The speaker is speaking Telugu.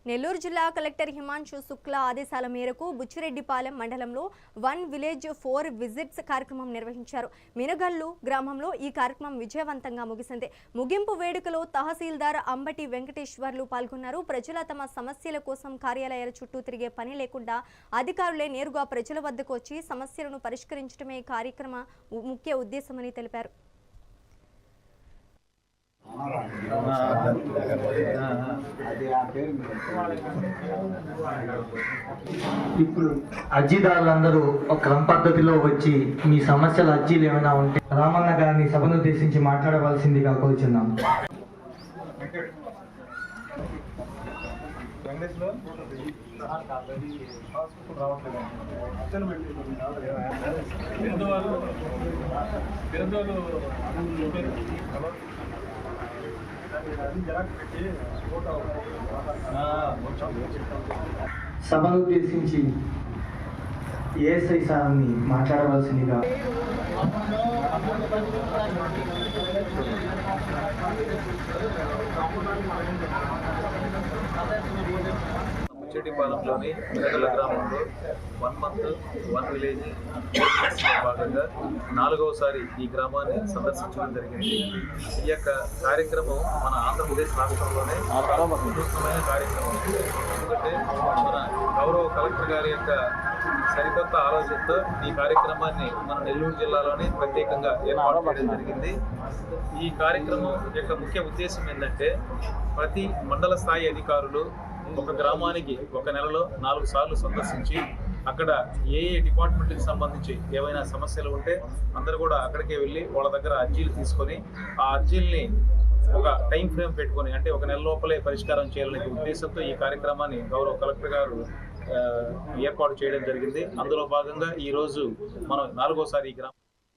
నెల్లూరు జిల్లా కలెక్టర్ హిమాంశు శుక్లా ఆదేశాల మేరకు బుచ్చిరెడ్డిపాలెం మండలంలో 1 విలేజ్ 4 విజిట్స్ కార్యక్రమం నిర్వహించారు. మినగల్లు గ్రామంలో ఈ కార్యక్రమం విజయవంతంగా ముగిసింది. ముగింపు వేడుకలో తహసీల్దార్ అంబటి వెంకటేశ్వర్లు పాల్గొన్నారు. ప్రజల తమ సమస్యల కోసం కార్యాలయాల చుట్టూ తిరిగే పని లేకుండా అధికారులే నేరుగా ప్రజల వద్దకు వచ్చి సమస్యలను పరిష్కరించడమే ఈ కార్యక్రమ ముఖ్య ఉద్దేశమని తెలిపారు. ఇప్పుడు అర్జీదారులందరూ ఒక క్రమ పద్ధతిలో వచ్చి మీ సమస్యల అర్జీలు ఏమైనా ఉంటే రామన్న గారిని సభను ఉద్దేశించి మాట్లాడవలసిందిగా కోరుచున్నాం. సభను ఉద్దేశించి ఏఎస్ఐ సార్ని మాట్లాడవలసిందిగా బుచ్చిరెడ్డిపాలెంలోని మినగల గ్రామంలో 1 మంత్ 1 విలేజ్ భాగంగా 4వసారి ఈ గ్రామాన్ని సందర్శించడం జరిగింది. ఈ యొక్క కార్యక్రమం మన ఆంధ్రప్రదేశ్ రాష్ట్రంలోనే వినూత్నమైన కార్యక్రమం. ఎందుకంటే మన గౌరవ కలెక్టర్ గారి యొక్క సరికొత్త ఆలోచనతో ఈ కార్యక్రమాన్ని మన నెల్లూరు జిల్లాలోనే ప్రత్యేకంగా ఏర్పాటు చేయడం జరిగింది. ఈ కార్యక్రమం యొక్క ముఖ్య ఉద్దేశం ఏంటంటే ప్రతి మండల స్థాయి అధికారులు ఒక గ్రామానికి ఒక నెలలో 4 సార్లు సందర్శించి అక్కడ ఏ డిపార్ట్మెంట్కి సంబంధించి ఏవైనా సమస్యలు ఉంటే అందరూ కూడా అక్కడికే వెళ్ళి వాళ్ళ దగ్గర అర్జీలు తీసుకొని ఆ అర్జీల్ని ఒక టైం ఫ్రేమ్ పెట్టుకొని అంటే ఒక నెల లోపలే పరిష్కారం చేయాలనే ఉద్దేశంతో ఈ కార్యక్రమాన్ని గౌరవ కలెక్టర్ గారు ఏర్పాటు చేయడం జరిగింది. అందులో భాగంగా ఈరోజు మనం 4వసారి ఈ గ్రామం